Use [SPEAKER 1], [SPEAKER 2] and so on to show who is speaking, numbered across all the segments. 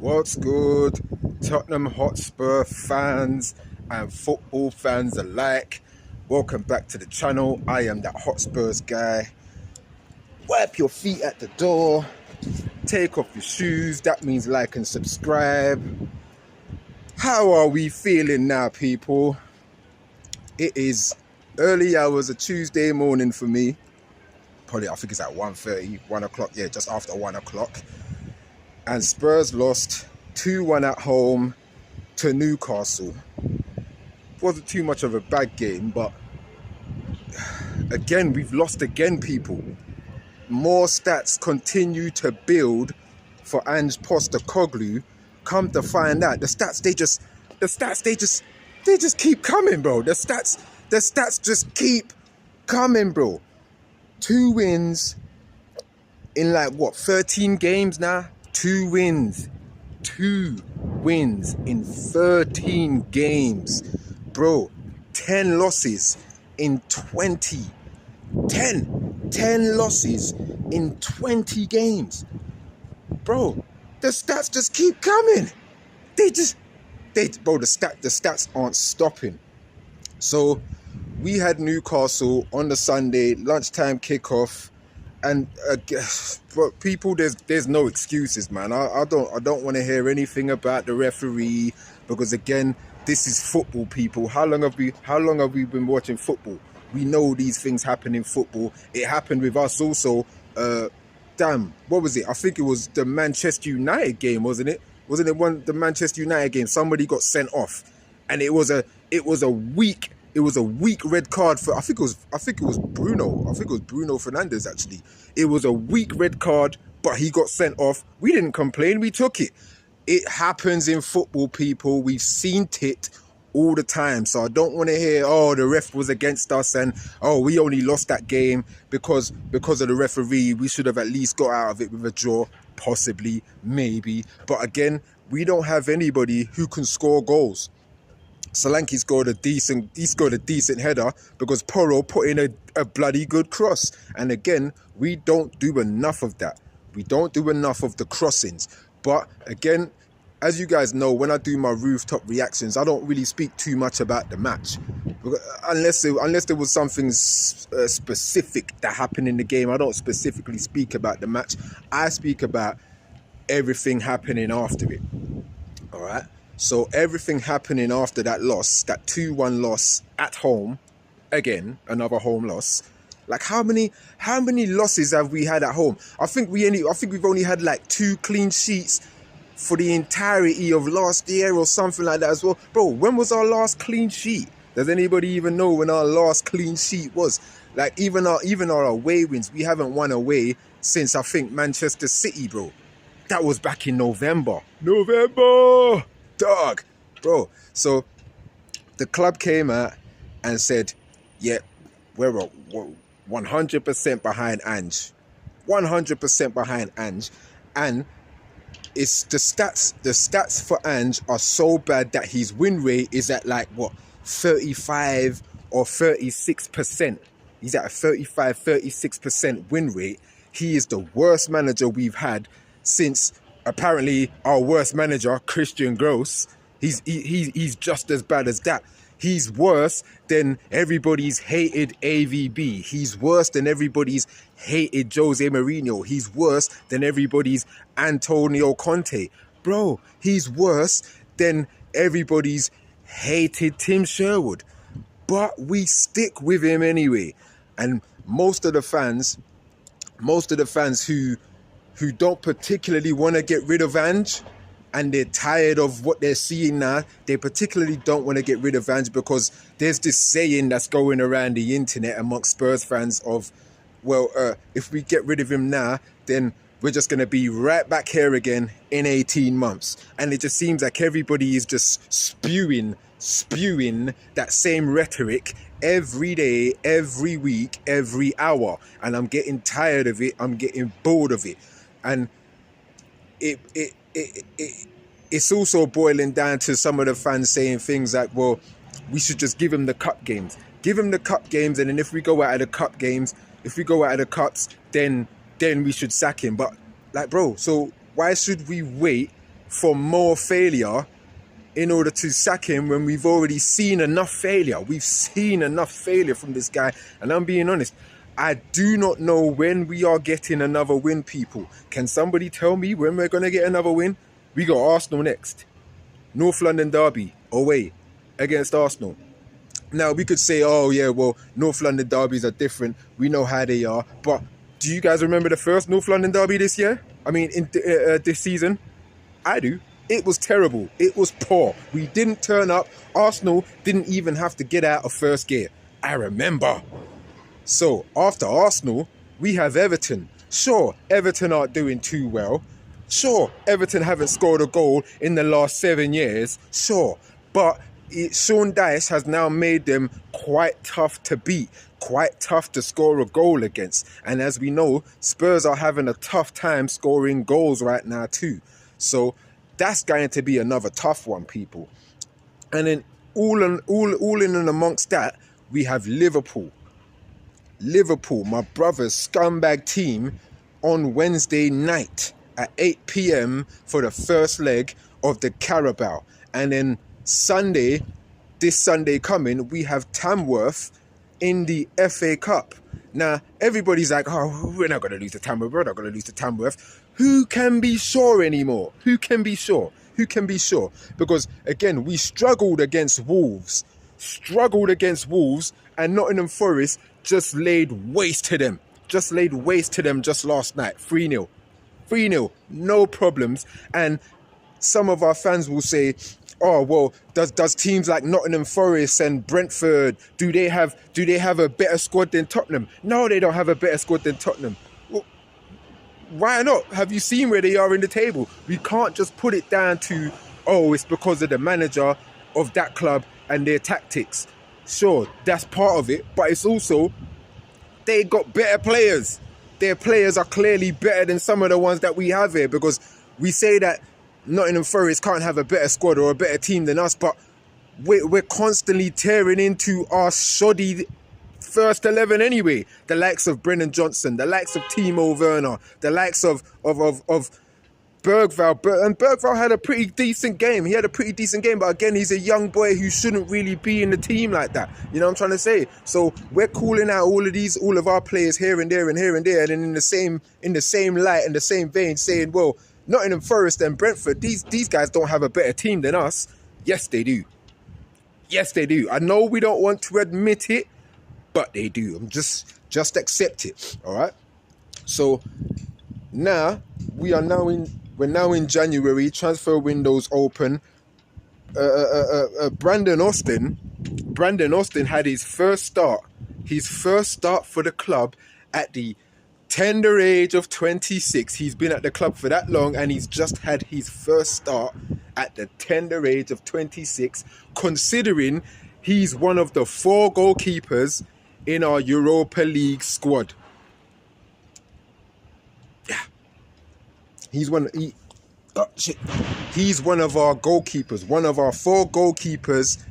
[SPEAKER 1] What's good, Tottenham Hotspur fans and football fans alike? Welcome back to the channel. I am that Hotspurs guy. Wipe your feet at the door. Take off your shoes. That means like and subscribe. How are we feeling now, people? It is early hours of Tuesday morning for me. Probably, I think it's at 1:30, 1 o'clock. Yeah, just after 1 o'clock. And Spurs lost 2-1 at home to Newcastle. Wasn't too much of a bad game, but again, we've lost again, people. More stats continue to build for Ange Postecoglou. Come to find out, the stats they just keep coming, bro. The stats just keep coming, bro. 2 wins in like what, 13 games now? 2 wins in 13 games, bro. 10 losses in 20. 10 losses in 20 games, bro. The stats just keep coming. Bro, the stats aren't stopping. So we had Newcastle on the Sunday lunchtime kickoff. And but people, there's no excuses, man. I don't want to hear anything about the referee, because again, this is football, people. How long have we been watching football? We know these things happen in football. It happened with us also. What was it? I think it was the Manchester United game, wasn't it? Wasn't it the Manchester United game? Somebody got sent off, and it was a weak red card for, I think it was Bruno. I think it was Bruno Fernandes, actually. It was a weak red card, but he got sent off. We didn't complain. We took it. It happens in football, people. We've seen it all the time. So I don't want to hear, oh, the ref was against us and, oh, we only lost that game because of the referee. We should have at least got out of it with a draw. Possibly, maybe. But again, we don't have anybody who can score goals. Solanke scored a decent header because Porro put in a bloody good cross. And again, we don't do enough of that. We don't do enough of the crossings. But again, as you guys know, when I do my rooftop reactions, I don't really speak too much about the match. Unless there was something specific that happened in the game, I don't specifically speak about the match. I speak about everything happening after it. All right? So everything happening after that loss, that 2-1 loss at home, again, another home loss. Like how many losses have we had at home? I think we've only had like 2 clean sheets for the entirety of last year or something like that as well. Bro, when was our last clean sheet? Does anybody even know when our last clean sheet was? Like even our away wins, we haven't won away since, I think, Manchester City, bro. That was back in November. Dog, bro. So the club came out and said, yeah, we're 100% behind Ange. 100% behind Ange. And it's the stats for Ange are so bad that his win rate is at like what, 35 or 36%. He's at a 36% win rate. He is the worst manager we've had since apparently our worst manager, Christian Gross. He's just as bad as that. He's worse than everybody's hated AVB. He's worse than everybody's hated Jose Mourinho. He's worse than everybody's Antonio Conte. Bro, he's worse than everybody's hated Tim Sherwood. But we stick with him anyway. And most of the fans who don't particularly want to get rid of Ange, and they're tired of what they're seeing now, they particularly don't want to get rid of Ange because there's this saying that's going around the internet amongst Spurs fans of, well, if we get rid of him now, then we're just going to be right back here again in 18 months. And it just seems like everybody is just spewing that same rhetoric every day, every week, every hour. And I'm getting tired of it. I'm getting bored of it. And it's also boiling down to some of the fans saying things like, well, we should just give him the cup games. Give him the cup games, and then if we go out of the cup games, if we go out of the cups, then we should sack him. But like, bro, so why should we wait for more failure in order to sack him when we've already seen enough failure. We've seen enough failure from this guy. And I'm being honest, I do not know when we are getting another win, people. Can somebody tell me when we're going to get another win? We got Arsenal next. North London derby, away, against Arsenal. Now, we could say, oh, yeah, well, North London derbies are different. We know how they are. But do you guys remember the first North London derby this year? I mean, in this season? I do. It was terrible. It was poor. We didn't turn up. Arsenal didn't even have to get out of first gear. I remember. So, after Arsenal, we have Everton. Sure, Everton aren't doing too well. Sure, Everton haven't scored a goal in the last 7 years. Sure, but Sean Dyche has now made them quite tough to beat, quite tough to score a goal against. And as we know, Spurs are having a tough time scoring goals right now too. So that's going to be another tough one, people. And then all in and amongst that, we have Liverpool. Liverpool, my brother's scumbag team, on Wednesday night at 8 p.m. for the first leg of the Carabao. And then this Sunday coming, we have Tamworth in the FA Cup. Now, everybody's like, oh, we're not going to lose to Tamworth. We're not going to lose to Tamworth. Who can be sure anymore? Who can be sure? Who can be sure? Because, again, we struggled against Wolves. And Nottingham Forest just laid waste to them. Just last night. 3-0. 3-0. No problems. And some of our fans will say, oh, well, does teams like Nottingham Forest and Brentford, do they have a better squad than Tottenham? No, they don't have a better squad than Tottenham. Well, why not? Have you seen where they are in the table? We can't just put it down to, oh, it's because of the manager of that club and their tactics. Sure, that's part of it, but it's also they got better players. Their players are clearly better than some of the ones that we have here, because we say that Nottingham Forest can't have a better squad or a better team than us, but we're constantly tearing into our shoddy first 11 anyway. The likes of Brennan Johnson, the likes of Timo Werner, the likes of Bergvall. And Bergvall had a pretty decent game. But again, he's a young boy who shouldn't really be in the team like that. You know what I'm trying to say? So we're calling out all of our players here and there, and then in the same light and the same vein, saying, well, Nottingham Forest and Brentford, these guys don't have a better team than us. Yes, they do. I know we don't want to admit it, but they do. Just accept it. All right. So now we're now in January. Transfer windows open. Brandon Austin had his first start for the club at the tender age of 26. He's been at the club for that long, and he's just had his first start at the tender age of 26, considering he's one of the 4 goalkeepers in our Europa League squad. Yeah. He's one of our goalkeepers, one of our 4 goalkeepers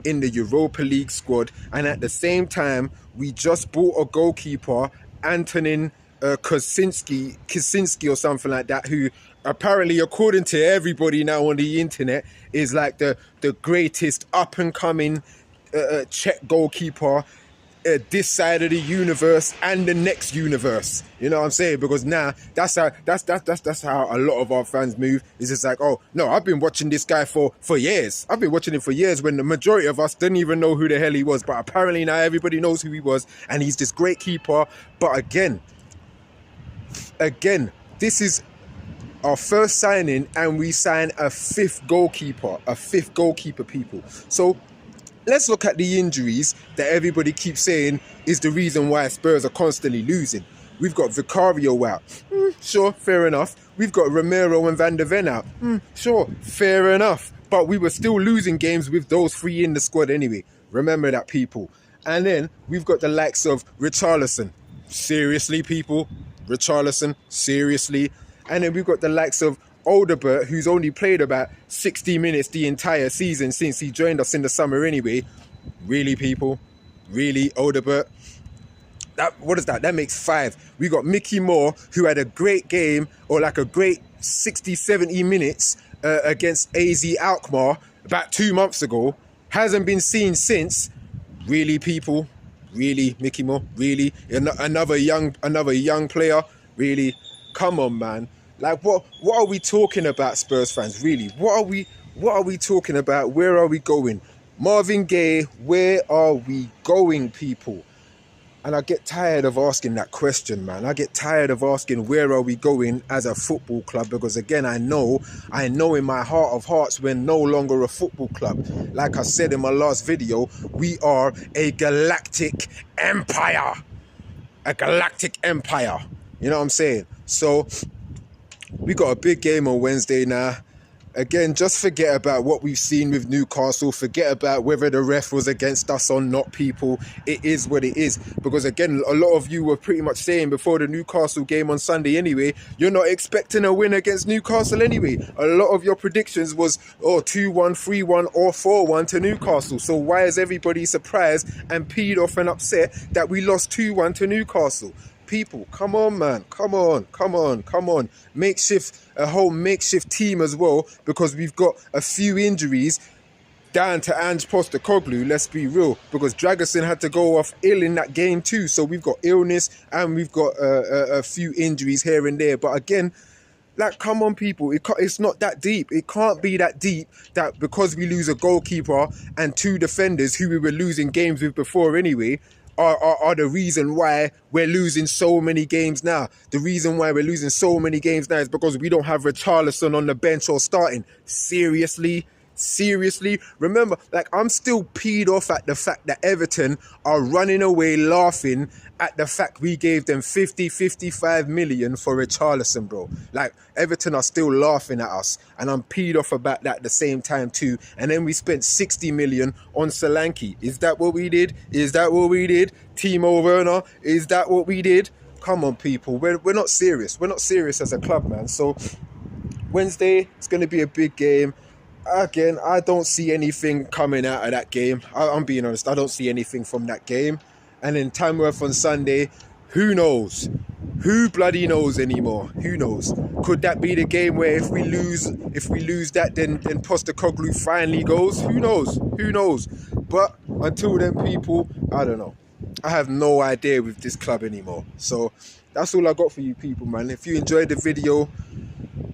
[SPEAKER 1] in the Europa League squad. And at the same time, we just bought a goalkeeper, Antonin Kaczynski or something like that, who apparently, according to everybody now on the internet, is like the greatest up-and-coming Czech goalkeeper this side of the universe and the next universe. You know what I'm saying? Because now that's how a lot of our fans move. It's just like, oh no, I've been watching this guy for years. I've been watching him for years, when the majority of us didn't even know who the hell he was. But apparently now everybody knows who he was, and he's this great keeper. But again, this is our first signing, and we sign a fifth goalkeeper, people. So let's look at the injuries that everybody keeps saying is the reason why Spurs are constantly losing. We've got Vicario out. Sure, fair enough. We've got Romero and Van der Ven out. Sure, fair enough. But we were still losing games with those 3 in the squad anyway. Remember that, people. And then we've got the likes of Richarlison. Seriously, people? Richarlison? Seriously? And then we've got the likes of Odegaard, who's only played about 60 minutes the entire season since he joined us in the summer anyway. Really, people? Really, Odegaard? What is that? That makes 5. We got Mickey Moore, who had a great game, or like a great 60, 70 minutes against AZ Alkmaar about 2 months ago. Hasn't been seen since. Really, people? Really, Mickey Moore? Really? Another young player? Really? Come on, man. Like, what are we talking about, Spurs fans? Really? What are we talking about? Where are we going? Marvin Gaye, where are we going, people? And I get tired of asking that question, man. I get tired of asking, where are we going as a football club? Because again, I know in my heart of hearts, we're no longer a football club. Like I said in my last video, we are a galactic empire. A galactic empire. You know what I'm saying? So we got a big game on Wednesday now. Again, just forget about what we've seen with Newcastle. Forget about whether the ref was against us or not, people. It is what it is. Because again, a lot of you were pretty much saying before the Newcastle game on Sunday anyway, you're not expecting a win against Newcastle anyway. A lot of your predictions was 2-1, 3-1 or 4-1 to Newcastle. So why is everybody surprised and peed off and upset that we lost 2-1 to Newcastle? People, come on, man. Come on. A whole makeshift team as well, because we've got a few injuries down to Ange Postecoglou, let's be real, because Dragusin had to go off ill in that game too. So we've got illness and we've got a few injuries here and there. But again, like, come on, people. It's not that deep. It can't be that deep that because we lose a goalkeeper and 2 defenders who we were losing games with before anyway, are the reason why we're losing so many games now. The reason why we're losing so many games now is because we don't have Richarlison on the bench or starting. Seriously? Remember, like, I'm still peed off at the fact that Everton are running away laughing at the fact we gave them 55 million for Richarlison, bro. Like, Everton are still laughing at us, and I'm peed off about that at the same time too. And then we spent 60 million on Solanke. Is that what we did? Timo Werner, is that what we did? Come on, people. We're not serious. We're not serious as a club, man. So Wednesday, it's going to be a big game. Again, I don't see anything coming out of that game. I'm being honest. I don't see anything from that game. And then Tamworth on Sunday, who knows? Who bloody knows anymore? Who knows? Could that be the game where if we lose that, then Postecoglou finally goes? Who knows? But until then, people, I don't know. I have no idea with this club anymore. So that's all I got for you people, man. If you enjoyed the video,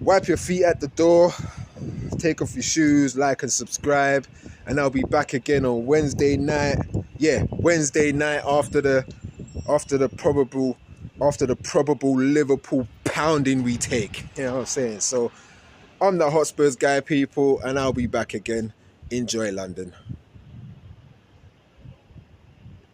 [SPEAKER 1] wipe your feet at the door, take off your shoes, like and subscribe, and I'll be back again on Wednesday night. Yeah, Wednesday night after the probable Liverpool pounding we take. You know what I'm saying? So I'm the Hotspurs guy, people, and I'll be back again. Enjoy London.